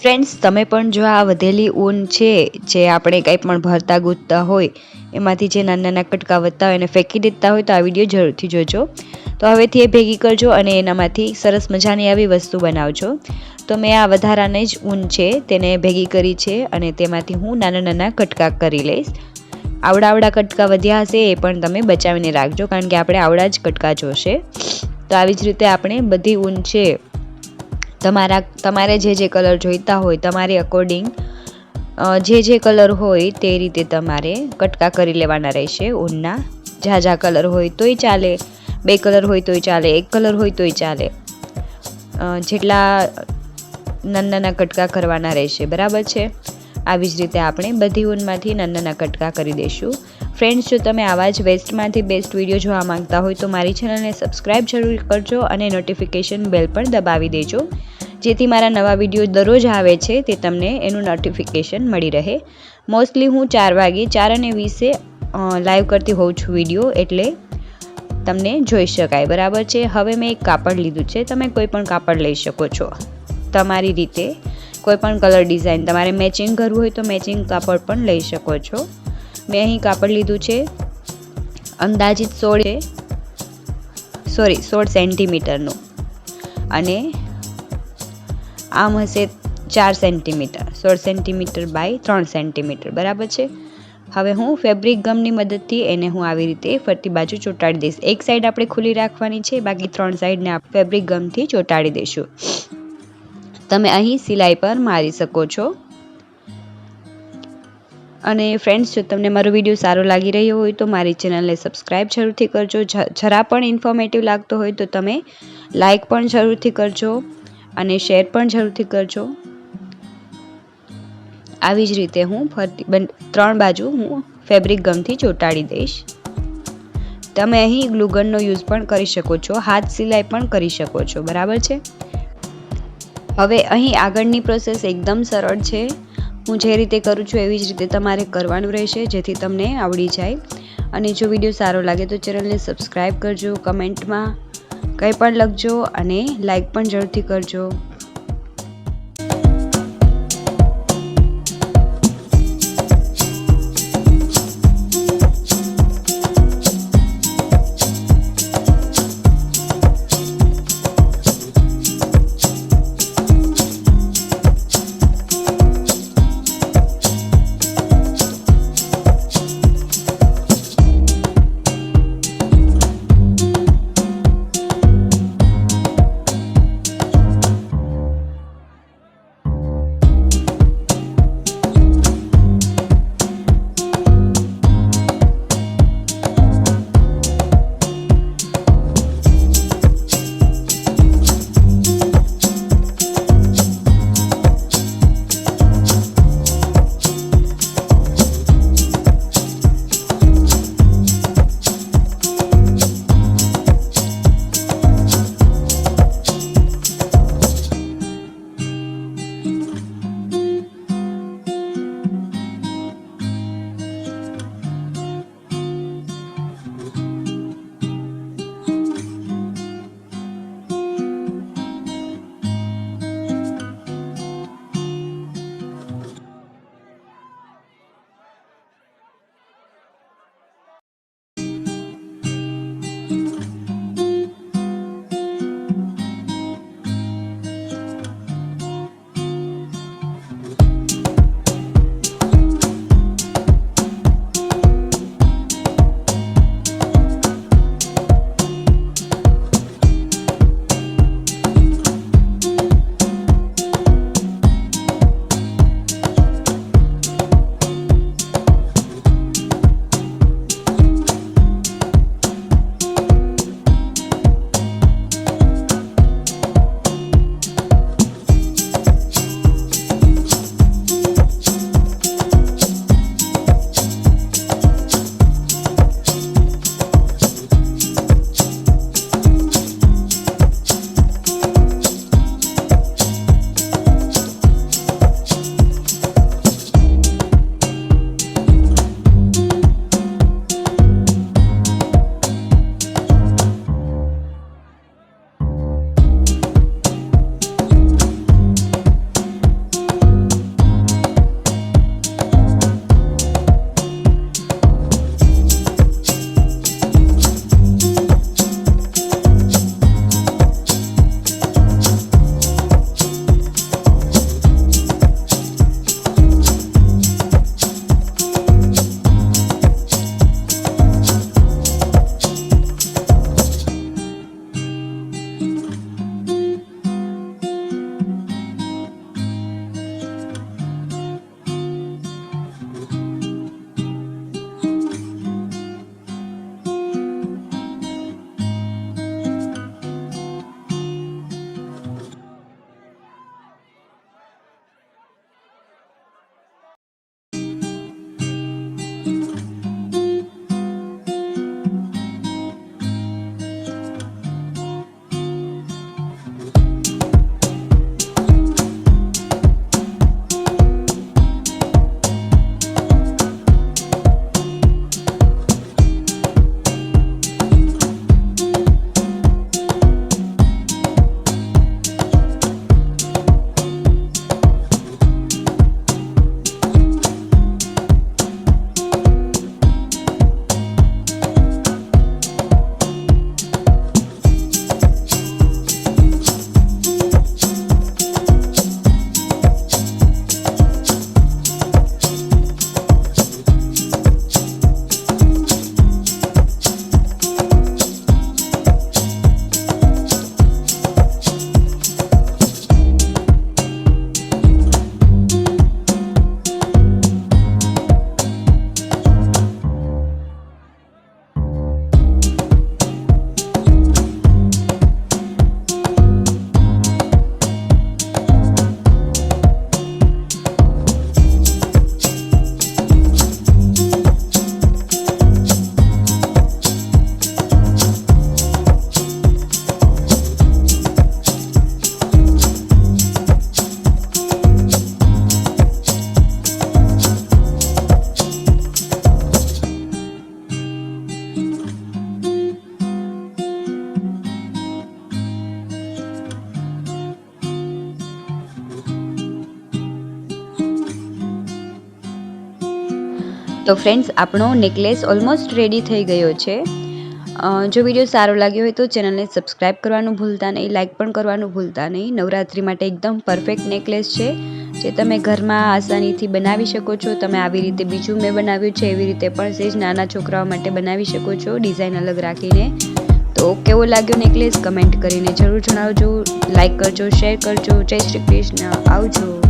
Friends, તમે પણ જો આ વધેલી ઊન છે જે આપણે કંઈ પણ ભરતા ગૂંથતા હોય એમાંથી જે નાના નાના કટકા વધતા હોય એને ફેંકી દેતા હોય તો આ વિડીયો જરૂરથી જોજો. તો હવેથી એ ભેગી કરજો અને એનામાંથી સરસ મજાની આવી વસ્તુ બનાવજો. તો મેં આ વધારાને જ ઊન છે તેને ભેગી કરી છે અને તેમાંથી હું નાના નાના કટકા કરી લઈશ. આવડા કટકા વધ્યા હશે એ પણ તમે બચાવીને રાખજો, કારણ કે આપણે આવડા જ કટકા જોશે. તો આવી જ રીતે આપણે બધી ઊન છે તમારે જે કલર જોઈતા હોય તમારી અકોર્ડિંગ જે કલર હોય તે રીતે તમારે કટકા કરી લેવાના રહેશે ઊનના. ઝાઝા કલર હોય તોય ચાલે, 2 કલર હોય તોય ચાલે, 1 કલર હોય તોય ચાલે. જેટલા નાના કટકા કરવાના રહેશે, બરાબર છે. આવી જ રીતે આપણે બધી ઊનમાંથી નાના કટકા કરી દઈશું. ફ્રેન્ડ્સ, જો તમે આવા જ વેસ્ટમાંથી બેસ્ટ વિડીયો જોવા માંગતા હોય તો મારી ચેનલને સબસ્ક્રાઈબ જરૂર કરજો અને નોટિફિકેશન બેલ પણ દબાવી દેજો, જેથી મારા નવા વિડીયો દરરોજ આવે છે તે તમને એનું નોટિફિકેશન મળી રહે. મોસ્ટલી હું 4 વાગે 4:20 લાઈવ કરતી હોઉં છું વિડીયો, એટલે તમને જોઈ શકાય, બરાબર છે. હવે મેં એક કાપડ લીધું છે, તમે કોઈ પણ કાપડ લઈ શકો છો તમારી રીતે. કોઈ પણ કલર ડિઝાઇન તમારે મેચિંગ કરવું હોય તો મેચિંગ કાપડ પણ લઈ શકો છો. મેં અહીં કાપડ લીધું છે અંદાજિત 16 સેન્ટીમીટરનું અને આમ હશે 4 સેન્ટીમીટર, 16 સેન્ટીમીટર બાય 3 સેન્ટીમીટર, બરાબર છે. હવે હું ફેબ્રિક ગમની મદદથી એને હું આવી રીતે ફરતી બાજુ ચોંટાડી દઈશ. એક સાઈડ આપણે ખુલ્લી રાખવાની છે, બાકી 3 સાઈડને આપણે ફેબ્રિક ગમથી ચોંટાડી દઈશું. તમે અહીં સિલાઈ પર મારી શકો છો. અને ફ્રેન્ડ્સ, જો તમને મારો વિડીયો સારો લાગી રહ્યો હોય તો મારી ચેનલને સબસ્ક્રાઈબ જરૂરથી કરજો. જરા પણ ઇન્ફોર્મેટિવ લાગતો હોય તો તમે લાઈક પણ જરૂરથી કરજો અને શેર પણ જરૂરથી કરજો. આવી જ રીતે હું ફરતી 3 બાજુ હું ફેબ્રિક ગમથી ચોંટાડી દઈશ. તમે અહીં ગ્લુગનનો યુઝ પણ કરી શકો છો, હાથ સિલાઈ પણ કરી શકો છો, બરાબર છે. હવે અહીં આગળની પ્રોસેસ એકદમ સરળ છે. હું જે રીતે કરું છું એવી જ રીતે તમારે કરવાનું રહેશે, જેથી તમને આવડી જાય. અને જો વિડીયો સારો લાગે તો ચેનલને સબસ્ક્રાઈબ કરજો, કમેન્ટમાં કંઈ પણ લખજો અને લાઈક પણ જરૂરથી કરજો. તો ફ્રેન્ડ્સ, આપણો નેકલેસ ઓલમોસ્ટ રેડી થઈ ગયો છે. જો વિડીયો સારો લાગ્યો હોય તો ચેનલને સબસ્ક્રાઈબ કરવાનું ભૂલતા નહીં, લાઇક પણ કરવાનું ભૂલતા નહીં. નવરાત્રી માટે એકદમ પરફેક્ટ નેકલેસ છે, જે તમે ઘરમાં આસાનીથી બનાવી શકો છો. તમે આવી રીતે બીજું મેં બનાવ્યું છે એવી રીતે પણ સેજ નાના છોકરાઓ માટે બનાવી શકો છો, ડિઝાઇન અલગ રાખીને. તો કેવો લાગ્યો નેકલેસ કમેન્ટ કરીને જરૂર જણાવજો. લાઇક કરજો, શેર કરજો. જય શ્રી કૃષ્ણ. આવજો.